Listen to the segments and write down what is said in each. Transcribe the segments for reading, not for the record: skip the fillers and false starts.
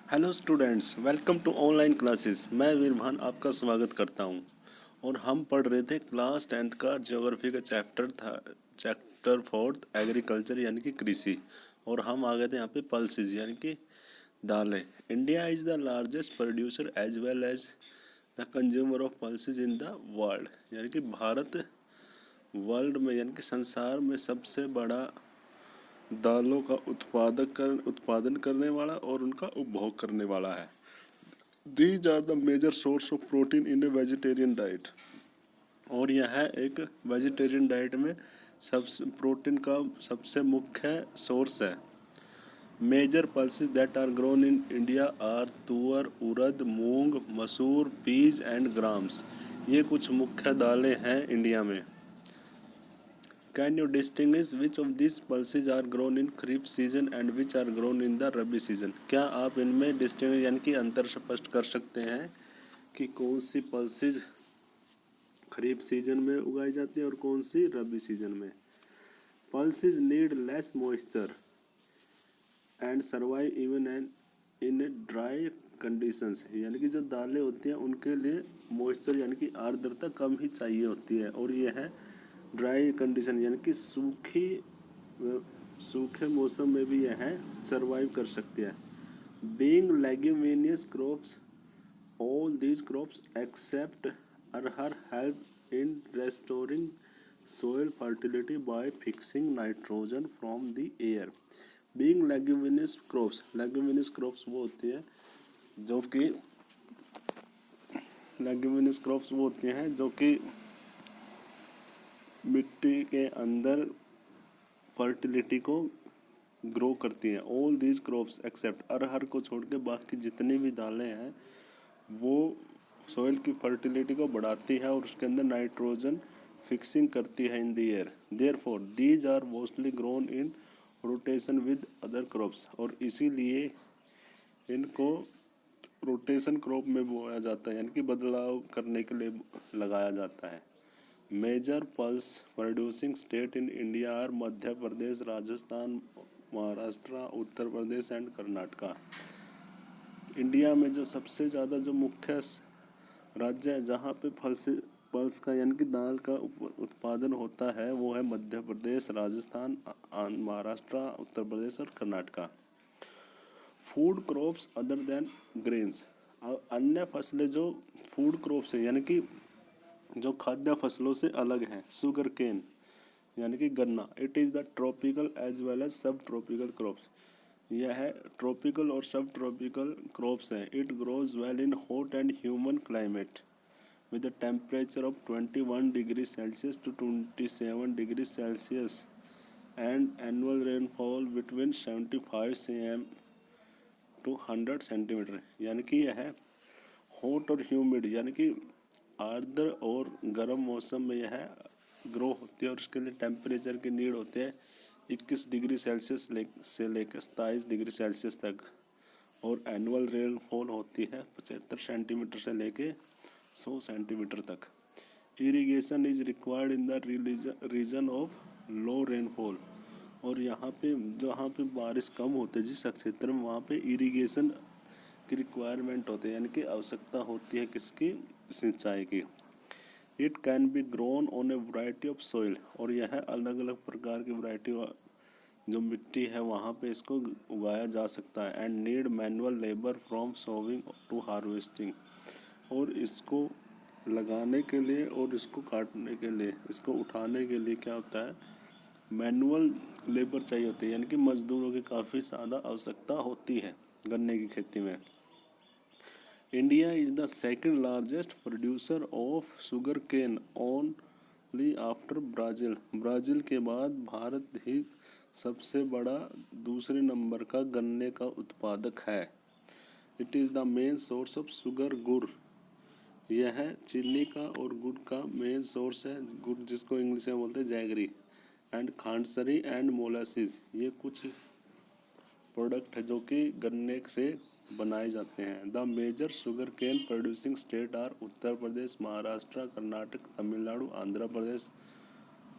Hello students, welcome to online classes. मैं वीरभान आपका स्वागत करता हूं। और हम पढ़ रहे थे क्लास 10th का ज्योग्राफी का चैप्टर 4 एग्रीकल्चर यानी कि कृषि। और हम आ गए थे यहाँ पे पल्सेस यानी कि दालें। India is the largest producer as well as the consumer of pulses in the world. यानी कि भारत वर्ल्ड में यानी कि संसार में सबसे बड़ा दालों का उत्पादन करने वाला और उनका उपभोग करने वाला है। These are the major source of protein in a vegetarian diet. और यह एक वेजिटेरियन डाइट में सबसे प्रोटीन का सबसे मुख्य सोर्स है। Major pulses that are grown in India are tur, urad, मूंग, मसूर, पीज एंड ग्राम्स। ये कुछ मुख्य दालें हैं इंडिया में। Can you distinguish which of these pulses are grown in kharif season and which are grown in the rabi season? क्या आप इनमें डिस्टिंग यानी कि अंतर स्पष्ट कर सकते हैं कि कौन सी पल्सेज खरीफ सीजन में उगाई जाती है और कौन सी रबी सीजन में? Pulses need less moisture and survive even and in dry conditions. यानी कि जो दालें होती हैं उनके लिए मॉइस्चर यानी कि आर्द्रता कम ही चाहिए होती है और यह है ड्राई कंडीशन यानी कि सूखे मौसम में भी यह सरवाइव कर सकती है। Being leguminous crops, all these crops except arhar help in restoring soil fertility by fixing nitrogen from the air. Being leguminous crops वो होती है जो कि मिट्टी के अंदर फर्टिलिटी को ग्रो करती हैं। ऑल दीज क्रॉप्स एक्सेप्ट, अरहर को छोड़ के बाकी जितनी भी दालें हैं वो सॉइल की फर्टिलिटी को बढ़ाती है और उसके अंदर नाइट्रोजन फिक्सिंग करती है in the air. Therefore these are mostly grown in rotation with other crops. और इसीलिए इनको रोटेशन क्रॉप में बोया जाता है यानी कि बदलाव करने के लिए लगाया जाता है। Major pulse producing state in India are Madhya Pradesh, Rajasthan, Maharashtra, Uttar Pradesh and Karnataka. India में जो सबसे ज़्यादा जो मुख्य राज्य है जहाँ पे पल्स का यानी कि दाल का उत्पादन होता है वो है मध्य प्रदेश, राजस्थान, महाराष्ट्र, उत्तर प्रदेश और Karnataka. Food crops other than grains, अन्य फसलें जो फूड क्रॉप्स है यानी कि जो खाद्य फसलों से अलग हैं। शुगर केन यानी कि गन्ना, it is the tropical as well as subtropical crops. यह है ट्रॉपिकल और सब ट्रॉपिकल क्रॉप्स हैं। It grows well in hot and humid climate with a temperature of 21 degrees Celsius to 27 degrees Celsius and annual rainfall between 75 cm to 100 centimetre. यानी कि यह है hot और humid यानी कि आर्द्र और गर्म मौसम में यह ग्रो होती है और उसके लिए टेम्परेचर की नीड होती है 21 डिग्री सेल्सियस से लेकर 27 डिग्री सेल्सियस तक। और एनुअल रेनफॉल होती है 75 सेंटीमीटर से लेके 100 सेंटीमीटर तक। Irrigation is required in the region of low rainfall. और यहाँ पे जहाँ पे बारिश कम होती है जिस क्षेत्र में वहाँ पे इरिगेशन की रिक्वायरमेंट होती है यानी कि आवश्यकता होती है किसकी, सिंचाई की। It can be grown on A variety of soil. और यह अलग अलग प्रकार की वैरायटी जो मिट्टी है वहाँ पे इसको उगाया जा सकता है। And need manual labour from sowing to harvesting. और इसको लगाने के लिए और इसको काटने के लिए, इसको उठाने के लिए क्या होता है, मैनुअल लेबर चाहिए होती है यानी कि मजदूरों की काफ़ी ज़्यादा आवश्यकता होती है गन्ने की खेती में। India is the second largest producer of sugarcane only after Brazil. Brazil के बाद भारत ही सबसे बड़ा दूसरे नंबर का गन्ने का उत्पादक है। It is the main source of sugar गुड़। यह चीनी का और गुड़ का मेन सोर्स है। गुड़ जिसको इंग्लिश में बोलते हैं jaggery. And Khandsari and molasses, ये कुछ प्रोडक्ट है जो कि गन्ने से बनाए जाते हैं। The major sugarcane producing state are Uttar Pradesh, Maharashtra, Karnataka, Tamil Nadu, Andhra Pradesh,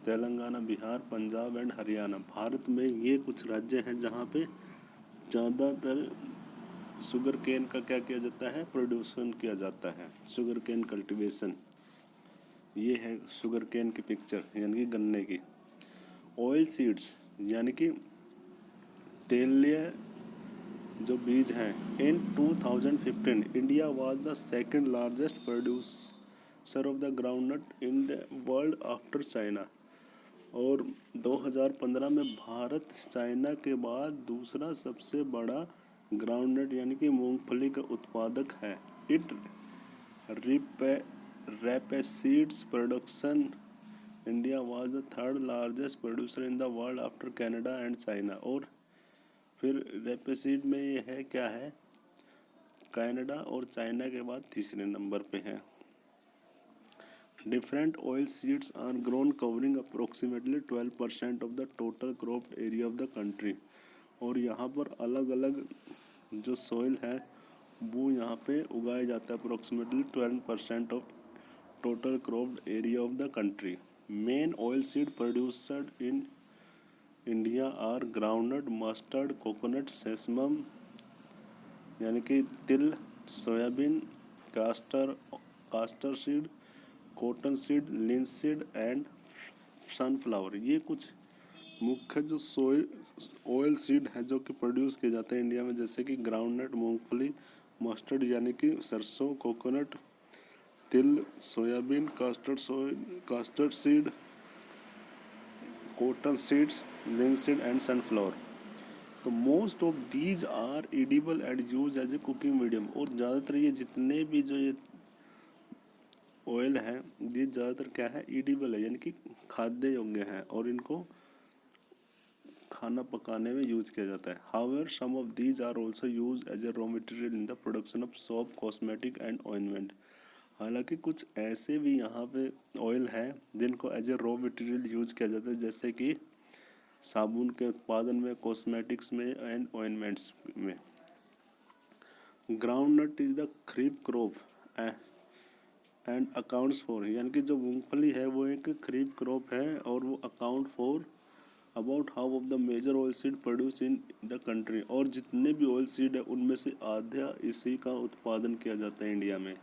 Telangana, Bihar, Punjab and Haryana. Bharat में ये कुछ राज्य हैं जहाँ पे ज़्यादातर शुगर केन का क्या किया जाता है, प्रोड्यूसन किया जाता है, शुगर केन कल्टीवेशन। ये है शुगर केन की पिक्चर यानी कि गन्ने की। ऑयल सीड्स यानी कि तेलीय जो बीज हैं, इन 2015 India was the second largest producer of the groundnut in the world after China. और 2015 में भारत चाइना के बाद दूसरा सबसे बड़ा ग्राउंडनट यानी कि मूंगफली का उत्पादक है। It rapeseeds production India was the third largest producer in the world after Canada and China. और फिर रैपेसीड में ये है क्या है, कनाडा और चाइना के बाद तीसरे नंबर पे है। Different oil seeds are grown covering approximately 12% of the total cropped area of the country. और यहाँ पर अलग अलग जो सॉइल है वो यहाँ पे उगाया जाता है, approximately 12% of total cropped area of the country. Main oil seed produced in India are groundnut, mustard, coconut, sesamum यानी कि तिल, soybean, castor seed, cotton seed, linseed and sunflower. ये कुछ मुख्य जो ऑयल सीड है जो कि प्रोड्यूस किए जाते हैं इंडिया में, जैसे कि ग्राउंडनट, मूंगफली, मस्टर्ड यानी कि सरसों, कोकोनट, तिल, soybean, castor seed, cotton seeds, linseed and sunflower. तो most of these are edible and use as a cooking medium. और ज़्यादातर ये जितने भी जो ये ऑयल है ये ज़्यादातर क्या है, एडिबल है यानी कि खाद्य योग्य है और इनको खाना पकाने में यूज किया जाता है। However some of these are also use as a raw material in the production of soap, cosmetic and ointment. हालांकि कुछ ऐसे भी यहाँ पे ऑयल है जिनको as a raw material use किया जाता है, जैसे कि साबुन के उत्पादन में, कॉस्मेटिक्स में एंड ऑइंटमेंट्स में। Groundnut is the kharif crop and accounts for, यानी कि जो मूंगफली है वो एक खरीफ क्रॉप है और वो account for about half of the major oil seed produce in the country. और जितने भी ऑयल सीड है उनमें से आधा इसी का उत्पादन किया जाता है इंडिया में।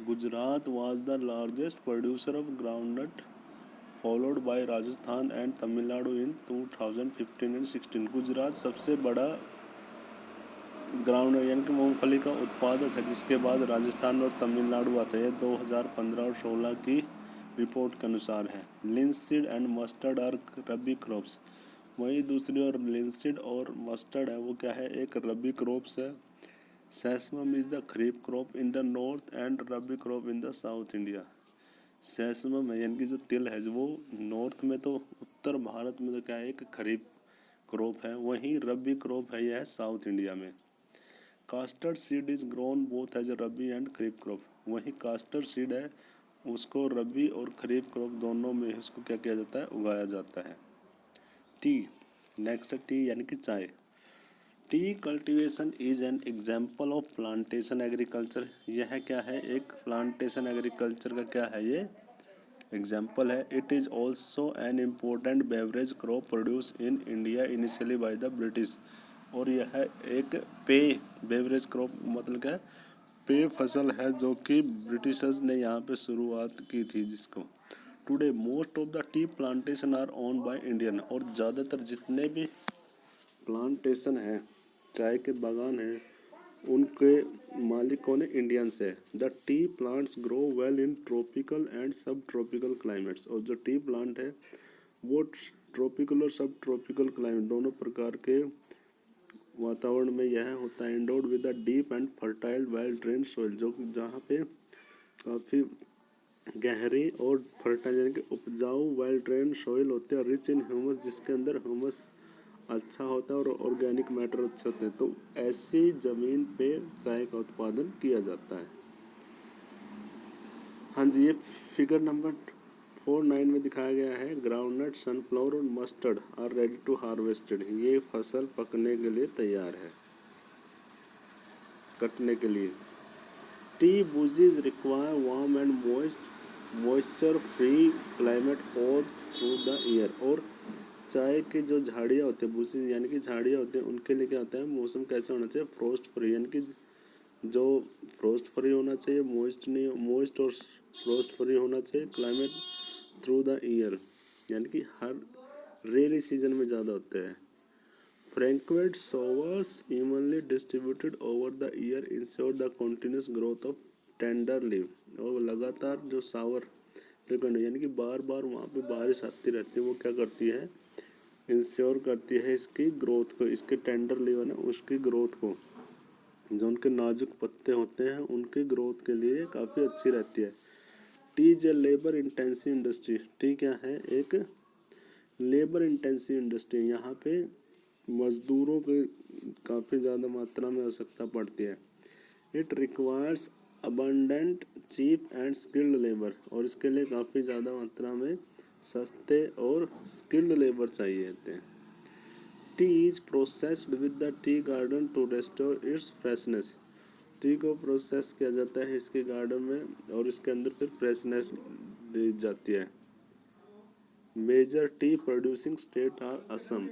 Gujarat was the largest producer of groundnut followed by Rajasthan and Tamil Nadu in 2015 and 16। Gujarat सबसे बड़ा ग्राउंड यानी कि मूंगफली का उत्पादक है, जिसके बाद राजस्थान और तमिलनाडु आता है। 2015 और 16 की रिपोर्ट के अनुसार है। Linseed and mustard are rabi crops. वहीं दूसरी ओर लिंसीड और मस्टर्ड है वो क्या है, एक रबी क्रॉप्स है। Sesamum is the kharif crop in the north and rabi crop in the south India. Sesamum है यानी कि जो तिल है वो नॉर्थ में, तो उत्तर भारत में तो क्या है, एक खरीफ क्रॉप है, वहीं रबी क्रॉप है यह साउथ इंडिया में। Castor seed is grown both as rabi and kharif crop. वहीं कास्टर्ड सीड है उसको रबी और खरीफ क्रॉप दोनों में इसको क्या किया जाता है, उगाया जाता है। टी, नेक्स्ट है टी यानी कि चाय। T cultivation is an example of plantation agriculture. यह क्या है, एक प्लांटेशन एग्रीकल्चर का क्या है, ये एग्जाम्पल है। It is also an important beverage crop produce in India initially by the British. और यह एक पेय बेवरेज क्रॉप मतलब क्या है, पेय फसल है जो कि ब्रिटिशर्स ने यहाँ पे शुरुआत की थी जिसको। Today most of the tea plantation our own by Indian. और ज़्यादातर जितने भी प्लांटेशन हैं, चाय के बागान हैं, उनके मालिक कौन है, इंडियंस है। The T plants grow well in tropical and सब ट्रॉपिकल क्लाइमेट्स। और जो टी प्लांट है वो ट्रॉपिकल और सब ट्रॉपिकल क्लाइमेट दोनों प्रकार के वातावरण में यह होता है। Endowed with a deep and fertile well drain soil, जो जहाँ पे काफ़ी गहरी और फर्टाइल यानी कि उपजाऊ वेल ड्रेन सॉइल होते हैं। रिच इन ह्यूमस, जिसके अंदर ह्यूमस अच्छा होता है और ऑर्गेनिक मैटर अच्छे होते हैं। तो ऐसी ज़मीन पे चाय का उत्पादन किया जाता है। हाँ जी, ये फिगर नंबर 49 में दिखाया गया है। ग्राउंडनट, सनफ्लावर और mustard are ready to harvested. ये फसल पकने के लिए तैयार है, कटने के लिए। T bushes require warm and moisture free climate all through the year. और चाय की जो झाड़ियाँ होती है, भूसी यानी कि झाड़ियाँ होती हैं, उनके लिए क्या होता है, मौसम कैसे होना चाहिए, फ्रोस्ट फ्री, यानी कि जो फ्रोस्ट फ्री होना चाहिए, मोइस्ट और फ्रोस्ट फ्री होना चाहिए। क्लाइमेट थ्रू द ईयर, यानी कि हर रेनी सीजन में ज़्यादा होते हैं। Frequent showers evenly distributed over the year ensure the continuous growth of tender leave, और लगातार जो शावर फ्रिक्वेंट यानी कि बार बार वहाँ पे बारिश आती रहती है, वो क्या करती है, इंश्योर करती है इसकी ग्रोथ को, इसके टेंडर लीव है ना उसकी ग्रोथ को, जो उनके नाजुक पत्ते होते हैं उनकी ग्रोथ के लिए काफ़ी अच्छी रहती है। T is a labour intensive industry, T क्या है, एक लेबर इंटेंसिव इंडस्ट्री, यहाँ पे मजदूरों की काफ़ी ज़्यादा मात्रा में आवश्यकता पड़ती है। It requires abundant cheap and skilled labour, और इसके लिए काफ़ी ज़्यादा मात्रा में सस्ते और स्किल्ड लेबर चाहिए होते हैं। Tea is processed with the tea garden to restore its freshness, tea को प्रोसेस किया जाता है इसके गार्डन में और इसके अंदर फिर फ्रेशनेस दी जाती है। Major tea producing state are Assam,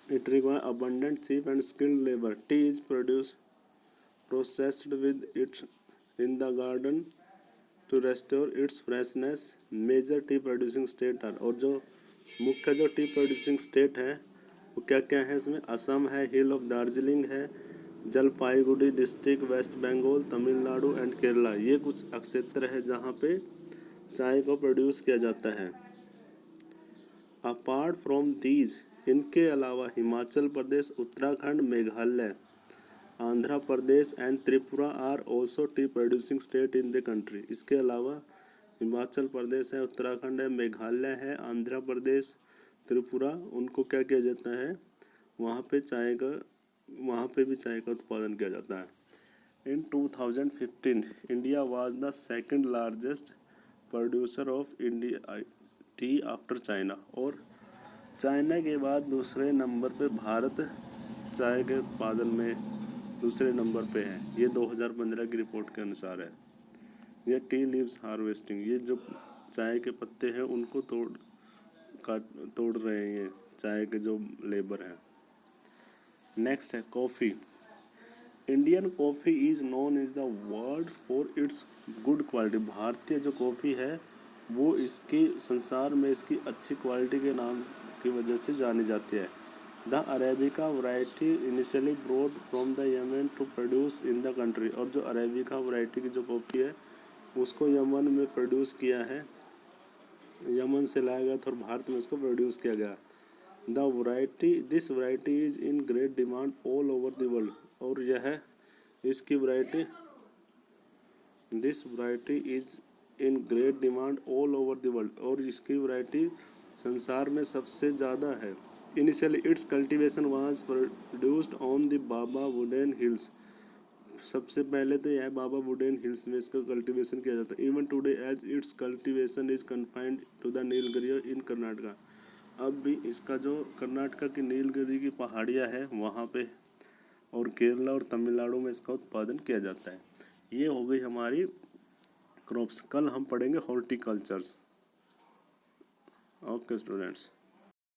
it requires abundant cheap and skilled labor. Tea is processed with it in the garden to restore its freshness. Major tea producing state are, और जो मुख्य जो टी प्रोड्यूसिंग स्टेट है वो क्या क्या है इसमें, असम है, हिल ऑफ दार्जिलिंग है, जलपाईगुड़ी डिस्ट्रिक्ट वेस्ट बंगाल, तमिलनाडु एंड केरला, ये कुछ क्षेत्र है जहाँ पे चाय को प्रोड्यूस किया जाता है। अपार्ट फ्रॉम दीज, इनके अलावा Himachal Pradesh, Uttarakhand, Meghalaya, Andhra Pradesh and Tripura are also tea producing state in the country. इसके अलावा हिमाचल प्रदेश है, उत्तराखंड है, मेघालय है, आंध्र प्रदेश, त्रिपुरा, उनको क्या किया जाता है, वहाँ पे भी चाय का उत्पादन किया जाता है। इन 2015 India was the second largest producer of India T after China, और चाइना के बाद दूसरे नंबर पे भारत चाय के उत्पादन में दूसरे नंबर पे है। ये 2015 की रिपोर्ट के अनुसार है। ये टी लीव्स हार्वेस्टिंग, ये जो चाय के पत्ते हैं उनको तोड़ रहे हैं ये चाय के जो लेबर हैं। नेक्स्ट है coffee. Indian coffee is known is the world for its good quality, भारतीय जो कॉफ़ी है वो इसकी संसार में इसकी अच्छी क्वालिटी के नाम की वजह से जानी जाती है। The arabica variety initially brought from the Yemen to produce in the country, और जो अरेबिका वैरायटी की जो कॉफ़ी है उसको यमन में प्रोड्यूस किया है, यमन से लाया गया था और भारत में इसको प्रोड्यूस किया गया। This variety is in great demand all over the world, और यह इसकी this variety is in great demand all over the world, और इसकी वैरायटी संसार में सबसे ज़्यादा है। Initially it's cultivation was produced on the Baba wooden hills, सबसे पहले तो यह बाबा वुडेन हिल्स में इसका कल्टीवेशन किया जाता है। Even today as its cultivation is confined to the Nilgiri in Karnataka, अब भी इसका जो कर्नाटका की नीलगिरी की पहाड़ियाँ हैं वहाँ पे और केरला और तमिलनाडु में इसका उत्पादन किया जाता है। ये हो गई हमारी क्रॉप्स। कल हम पढ़ेंगे हॉर्टिकल्चर्स। Okay students.